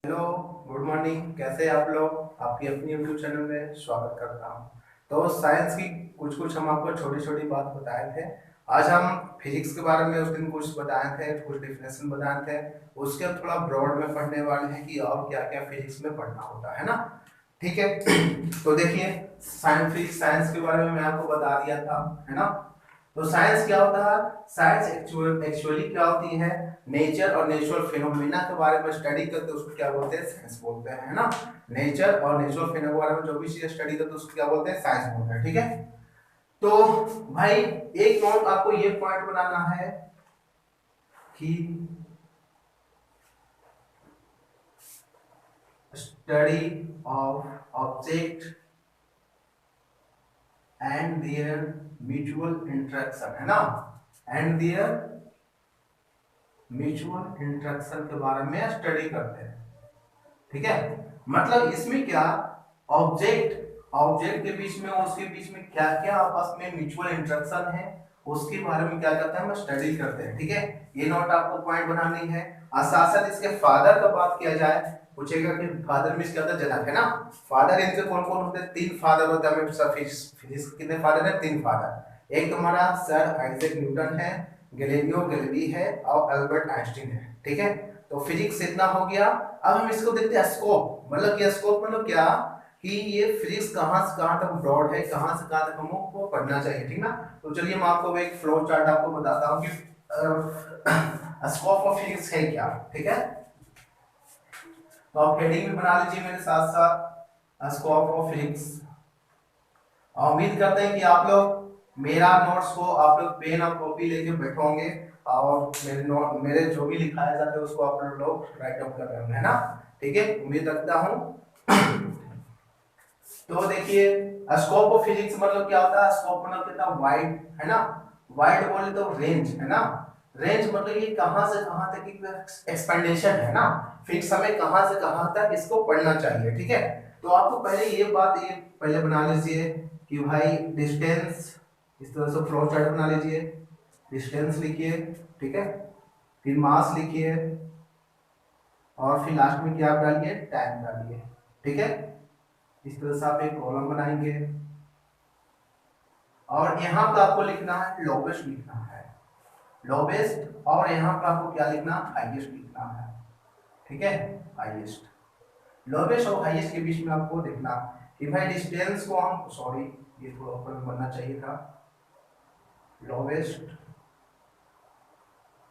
Hello, good morning. कैसे हैं आप लोग? आपकी अपनी यूट्यूब चैनल में स्वागत करता हूं। तो साइंस की कुछ कुछ हम आपको छोटी छोटी बात बताए थे। आज हम फिजिक्स के बारे में उस दिन कुछ बताए थे, कुछ डिफिनेशन बताए थे। उसके अब थोड़ा ब्रॉड में पढ़ने वाले हैं कि और क्या क्या फिजिक्स में पढ़ना होता है ना। ठीक है। तो देखिए, साइंस के बारे में मैं आपको बता दिया था, है ना। तो साइंस क्या होता है? साइंस एक्चुअली क्या होती है? नेचर और नेचुरल फिनोमेना के बारे में स्टडी करते हैं, उसको क्या बोलते हैं? साइंस बोलते हैं, है ना। नेचर और नेचुरल फिनोमेना के बारे में जो भी चीज स्टडी करते हैं उसको क्या बोलते हैं? साइंस बोलते हैं। ठीक है। तो भाई, एक नोट आपको ये पॉइंट बनाना है कि study of object and there mutual interaction, है ना। एंड देयर म्यूचुअल इंटरेक्शन के बारे में स्टडी करते हैं। ठीक है। मतलब इसमें क्या, ऑब्जेक्ट ऑब्जेक्ट के बीच में, उसके बीच में क्या क्या आपस में म्यूचुअल इंटरेक्शन है, उसके बारे में क्या करते हैं? हम स्टडी करते हैं। ठीक है। ये नोट आपको पॉइंट बनानी है। और साथ साथ इसके फादर का बात किया जाए, पूछेगा कि फादर मींस क्या होता है? जनक, है ना। फादर इनके कौन कौन होते हैं? तीन फादर होते हैं। फिजिक्स कितने फादर है? तीन फादर। एक तुम्हारा सर आइजैक न्यूटन है, गैलीलियो गैलीली है, और अल्बर्ट आइंस्टीन है। ठीक है। तो फिजिक्स इतना हो गया। अब हम इसको देखते हैं स्कोप। मतलब क्या स्कोप? मतलब क्या कि ये फिजिक्स कहाँ से कहाँ तक ब्रॉड है, कहाँ से कहाँ तक हमको पढ़ना चाहिए। ठीक ना। तो चलिए मैं आपको एक फ्लो चार्ट आपको बताता हूँ कि स्कोप ऑफ फिजिक्स है क्या। ठीक है। तो आप हेडिंग भी बना लीजिए मेरे साथ साथ, स्कोप ऑफ फिजिक्स। उम्मीद करते हैं कि आप लोग मेरा नोट्स को आप लोग पेन और कॉपी लेके बैठोगे और मेरे जो भी लिखाया जाता है उसको आप लोग राइट डाउन कर रहे होंगे, है ना। ठीक है, उम्मीद रखता हूँ। तो देखिए, स्कोप ऑफ फिजिक्स मतलब क्या होता है? स्कोप मतलब कितना वाइड, है ना। वाइड बोले तो रेंज, है ना। रेंज मतलब ये कहां से कहां तक की एक्सपेंडेशन है ना। फिक्स हमें कहां से कहां तक इसको पढ़ना चाहिए। ठीक है। तो आपको पहले ये बात ये पहले बना लीजिए कि भाई डिस्टेंस, इस तरह से फ्लो चार्ट बना लीजिए। डिस्टेंस लिखिए, ठीक है। फिर मास लिखिए, और फिर लास्ट में क्या डालिए? टाइम डालिए। ठीक है। इस तरह से आप एक कॉलम बनाएंगे, और यहाँ पर आपको लिखना है लोवेस्ट लिखना है, लोवेस्ट। और यहाँ पर आपको क्या लिखना? हाईएस्ट लिखना है। ठीक है। हाईएस्ट, लोवेस्ट और हाईएस्ट के बीच में आपको देखना कि भाई डिस्टेंस को हम, सॉरी ये थोड़ा ऊपर में बनना चाहिए था, लोवेस्ट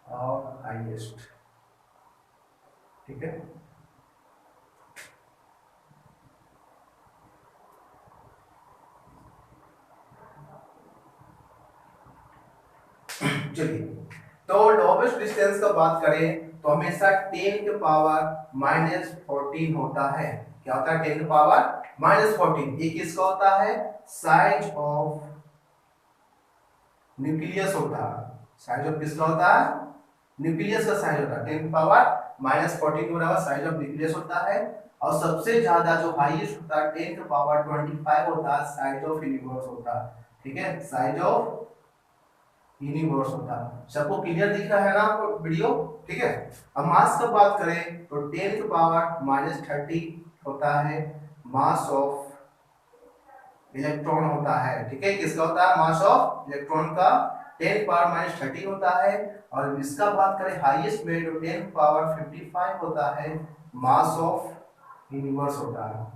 और हाईएस्ट। ठीक है। चलिए, तो लोवेस्ट डिस्टेंस का बात करें तो हमेशा 10 के पावर -14 होता है। क्या होता है? 10 के पावर -14। ये किसका होता है? साइज ऑफ न्यूक्लियस होता है। साइज ऑफ किसका होता है? न्यूक्लियस का साइज होता है। 10 की पावर -14 के बराबर साइज ऑफ न्यूक्लियस होता है। और सबसे ज्यादा जो हाईएस्ट होता है 10 की पावर 25 होता है, साइज ऑफ यूनिवर्स होता है। ठीक है। साइज ऑफ यूनिवर्स होता है। सबको क्लियर दिख रहा है ना आपको वीडियो? ठीक है। अब मास का बात करें तो 10 की पावर -30 होता है मास ऑफ इलेक्ट्रॉन होता है। ठीक है। किसका होता है? मास ऑफ इलेक्ट्रॉन का 10 पावर -30 होता है। और इसका बात करें हाईएस्ट में तो 10 पावर 55 होता है मास ऑफ यूनिवर्स होता है।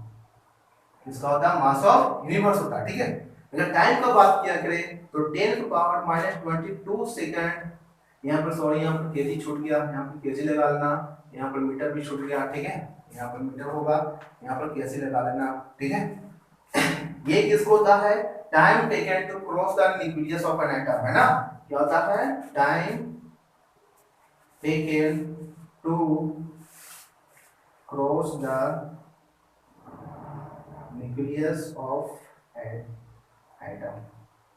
किसका होता है? मास ऑफ यूनिवर्स होता है। ठीक है। अगर टाइम का बात किया करें तो 10 की पावर -22 सेकंड, यहाँ पर सॉरी यहाँ पर केजी छूट गया, यहाँ पर केजी लगा लेना, यहाँ पर मीटर भी छूट गया। ठीक है। यहाँ पर मीटर होगा, यहाँ पर केजी लगा लेना। ठीक है। ये किसको होता है? Time taken to cross the nucleus of an atom, है ना। क्या होता है? Time taken to cross the nucleus of atom.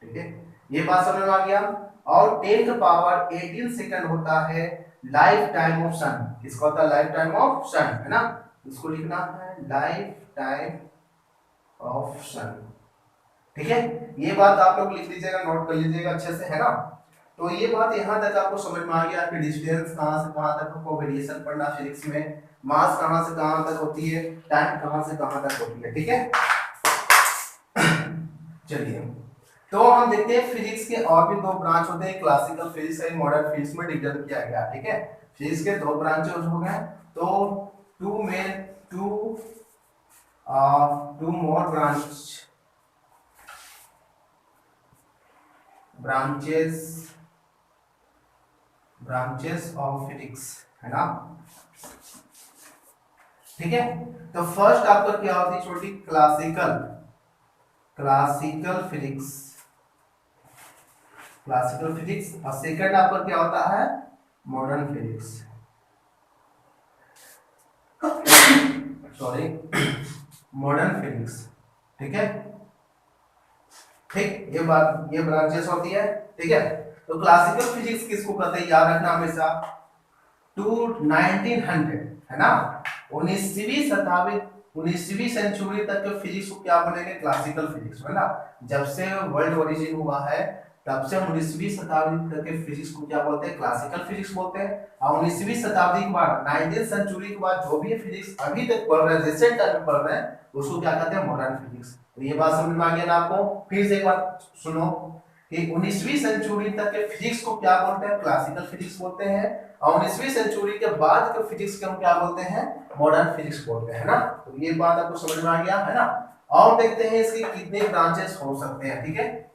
ठीक है। ये बात समझ में आ गया। और 10 का पावर 18 सेकंड होता है लाइफ टाइम ऑफ सन। किसका होता है? लाइफ टाइम ऑफ सन, है ना। इसको लिखना है लाइफ टाइम ऑफ सन। ठीक है। ये बात आप लोग लिख लीजिएगा, नोट कर लीजिएगा अच्छे से, है ना। तो ये बात यहाँ तक आपको समझ में आ गया कि डिस्टेंस कहाँ से कहाँ तक आपको वेरिएशन पढ़ना फिजिक्स में। मास कहां से कहां तक होती है, टाइम कहां से कहां तक होती है, ठीक है। चलिए, तो हम देखते हैं फिजिक्स के और भी दो ब्रांच होते हैं, क्लासिकल फिजिक्स और मॉडर्न फिजिक्स में डिवीजन किया गया, ठीक है। फिजिक्स के दो ब्रांचेस हो गए, तो two more branches of physics, है ना, ठीक है। तो फर्स्ट आपका क्या होती है छोटी, क्लासिकल फिजिक्स और सेकंड आपका क्या होता है, modern physics, sorry modern physics, ठीक है। ठीक, ये ब्रांचेस होती है, ठीक है। तो क्लासिकल फिजिक्स किसको कहते हैं, याद रखना हमेशा, टू 1900, है ना, 19वीं सेंचुरी तक के फिजिक्स को क्या बोलेंगे, क्लासिकल फिजिक्स, है ना। जब से वर्ल्ड ओरिजिन हुआ है तब से 19वीं शताब्दी तक के फिजिक्स को क्या बोलते हैं, क्लासिकल फिजिक्स बोलते हैं। और 19वीं शताब्दी के बाद 19th सेंचुरी के बाद जो भी फिजिक्स अभी तक पढ़ रहे हैं, रिसेंट टाइम में पढ़ रहे हैं, उसको क्या कहते हैं, मॉडर्न फिजिक्स। तो ये बात समझ में आ गया ना आपको। फिर से एक बार सुनो कि 19वीं सेंचुरी तक के फिजिक्स को क्या बोलते हैं, क्लासिकल फिजिक्स बोलते हैं, और 19वीं सेंचुरी के बाद के फिजिक्स को हम क्या बोलते हैं, मॉडर्न फिजिक्स बोलते हैं, ना। तो ये बात आपको समझ में आ गया, है ना। और देखते हैं इसके कितने ब्रांचेस हो सकते हैं, ठीक है।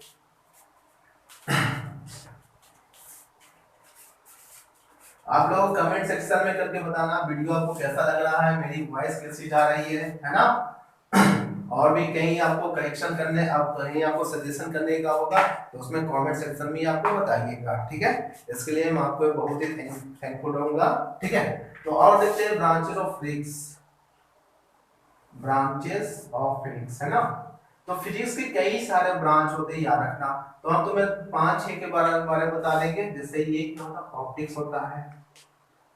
आप लोग कमेंट सेक्शन में करके बताना वीडियो आपको कैसा लग रहा है, मेरी वॉइस कैसी जा रही है ना। और भी कहीं आपको करेक्शन करने, आप कहीं आपको सजेशन करने का होगा तो उसमें कमेंट सेक्शन में आपको बताइएगा, ठीक है। इसके लिए मैं आपको बहुत ही थैंकफुल रहूंगा, ठीक है। तो और देखते हैं ब्रांचेस ऑफ फिजिक्स, है ना। तो फिजिक्स के कई सारे ब्रांच होते हैं, याद रखना। तो हम तुम्हें 5-6 के बारे में बता देंगे। जैसे ये क्या होता है,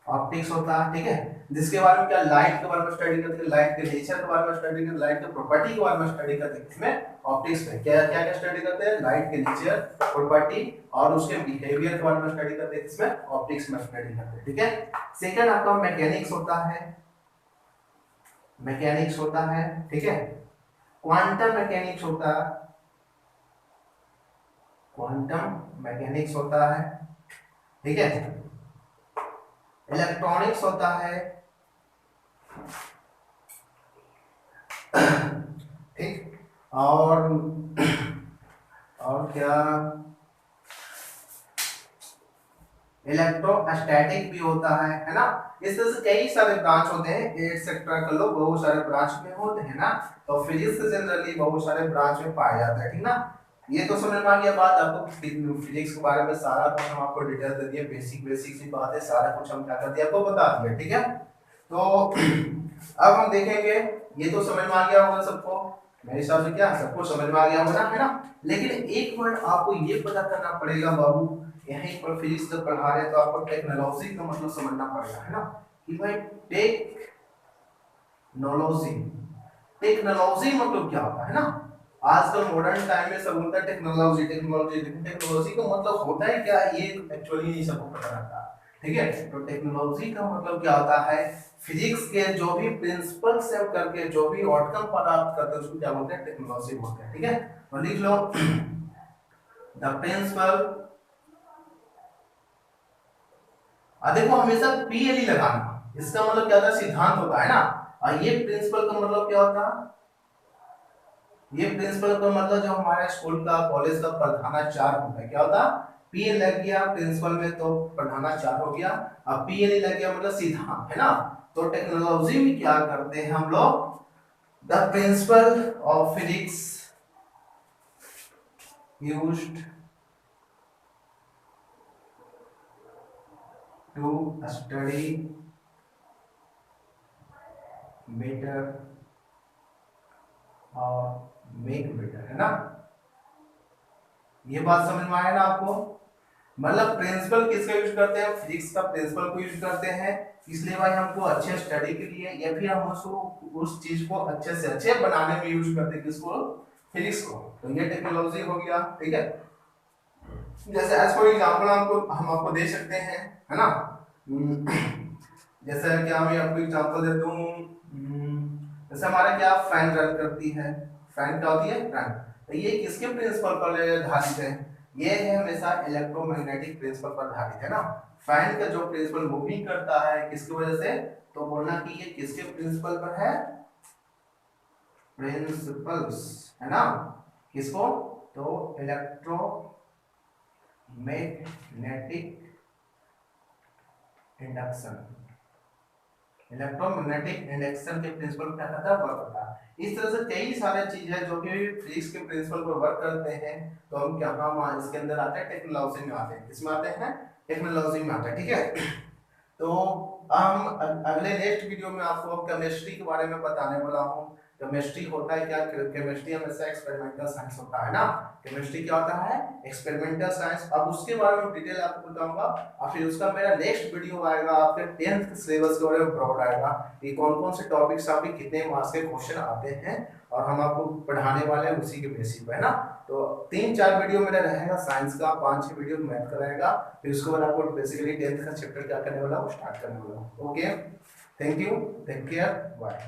ऑप्टिक्स होता है, ठीक है, जिसके बारे में क्या, लाइट के बारे में स्टडी करते हैं, लाइट के नेचर के बारे में स्टडी करते हैं, लाइट के प्रॉपर्टी के बारे में स्टडी करते हैं। इसमें ऑप्टिक्स में क्या क्या स्टडी करते हैं, लाइट के नेचर, प्रॉपर्टी और उसके बिहेवियर के बारे में स्टडी करते हैं। इसमें ऑप्टिक्स में स्टडी करते हैं, ठीक है। सेकंड आपका मैकेनिक्स होता है, ठीक है। क्वांटम मैकेनिक्स होता है, ठीक है। इलेक्ट्रॉनिक्स होता है, ठीक। और क्या, इलेक्ट्रोस्टैटिक भी होता है ना। इस तरह से कई सारे ब्रांच होते हैं, एटसेट्रा कर लो, बहुत सारे ब्रांच में होते हैं ना। तो फिजिक्स जनरली बहुत सारे ब्रांच में पाया जाता है, ठीक ना। ये तो समझ में आ गया बात आपको, फिजिक्स के बारे में सारा कुछ हम आपको डिटेल दे दिए, बेसिक सी बात है, सारा कुछ हम क्या कर दिया आपको बता दिया, ठीक है। तो अब हम देखेंगे, ये तो समझ में आ गया होगा सबको, मेरे हिसाब से क्या सबको समझ में आ गया होगा, है ना। लेकिन एक वर्ड आपको ये पता करना पड़ेगा बाबू, यहीं पर फिजिक्स जब पढ़ा रहे हैं तो आपको टेक्नोलॉजी का मतलब समझना पड़ेगा, है ना, कि भाई टेक्नोलॉजी मतलब क्या होता है ना। आजकल मॉडर्न टाइम में सब बोलता है टेक्नोलॉजी, लेकिन टेक्नोलॉजी का मतलब होता है क्या, ये एक्चुअली नहीं सबको पता रहता, ठीक है। तो टेक्नोलॉजी का मतलब क्या होता है, फिजिक्स के जो भी प्रिंसिपल से करके जो भी आउटकम प्राप्त करते हैं उसको क्या बोलते हैं, टेक्नोलॉजी बोलते हैं, ठीक है। तो लिख लो द प्रिंसिपल, देखो हमेशा पीएलई लगाना, इसका मतलब क्या होता है, सिद्धांत होता है ना। और ये प्रिंसिपल का मतलब क्या होता है, ये प्रिंसिपल का मतलब जो हमारे स्कूल का कॉलेज का प्रधानाचार्य होता है, क्या होता है, पी लग गया प्रिंसिपल में तो प्रधानाचार्य हो गया, अब पीएल लग गया मतलब सिद्धांत, है ना। तो टेक्नोलॉजी में क्या करते हैं हम लोग, the principle of physics used to study better और मेक बेटर, है ना। ये बात समझ में आया ना आपको, मतलब प्रिंसिपल किसका यूज करते हैं, फिजिक्स का प्रिंसिपल को यूज करते हैं, इसलिए भाई हमको अच्छे स्टडी के लिए या फिर हम उसको उस चीज को अच्छे से अच्छे बनाने में यूज करते हैं, किसको, फिजिक्स को। तो ये टेक्नोलॉजी हो गया, ठीक है। जैसे एज फॉर एग्जांपल हम आपको दे सकते हैं, है ना। जैसे कि मैं आपको एग्जांपल देता हूँ, जैसे हमारे क्या फैन रन करती है, फैन क्या होती है, फैन। तो ये किसके प्रिंसिपल पर आधारित है, ये है हमेशा इलेक्ट्रोमैग्नेटिक प्रिंसिपल पर आधारित है ना। फैन का जो प्रिंसिपल मूविंग करता है किसकी वजह से, तो बोलना कि ये किसके प्रिंसिपल पर है, प्रिंसिपल्स है ना, किसको, तो इलेक्ट्रोमैग्नेटिक इंडक्शन, इलेक्ट्रोमैग्नेटिक इंडक्शन के प्रिंसिपल क्या करता है, वर्क करता है। इस तरह से कई सारे चीज है जो कि फिजिक्स के प्रिंसिपल पर वर्क करते हैं। तो हम क्या, हम इसके अंदर आते हैं टेक्नोलॉजी में आते हैं, इसमें आते हैं टेक्नोलॉजी में आते हैं, ठीक है। तो हम अगले नेक्स्ट वीडियो में आपको केमिस्ट्री के बारे में बताने वाला हूँ। केमिस्ट्री होता है क्या, केमिस्ट्री हमेशा एक्सपेरिमेंटल साइंस होता है ना, केमिस्ट्री क्या होता है, एक्सपेरिमेंटल साइंस। अब उसके बारे में डिटेल आपको बताऊंगा, और फिर उसका मेरा नेक्स्ट वीडियो आएगा आपके 10th सिलेबस के बारे में ब्रॉड आएगा कि कौन कौन से टॉपिक्स आपके कितने मार्क्स के क्वेश्चन आते हैं, और हम आपको पढ़ाने वाले हैं उसी के बेसिस पे, है ना। तो 3-4 वीडियो मेरा रहेगा साइंस का, 5-6 वीडियो मैथ का रहेगा, फिर उसके बाद आपको बेसिकली 10th का चैप्टर क्या करने वाला हूँ, स्टार्ट करने वाला हूँ। Okay, thank you, take care, bye.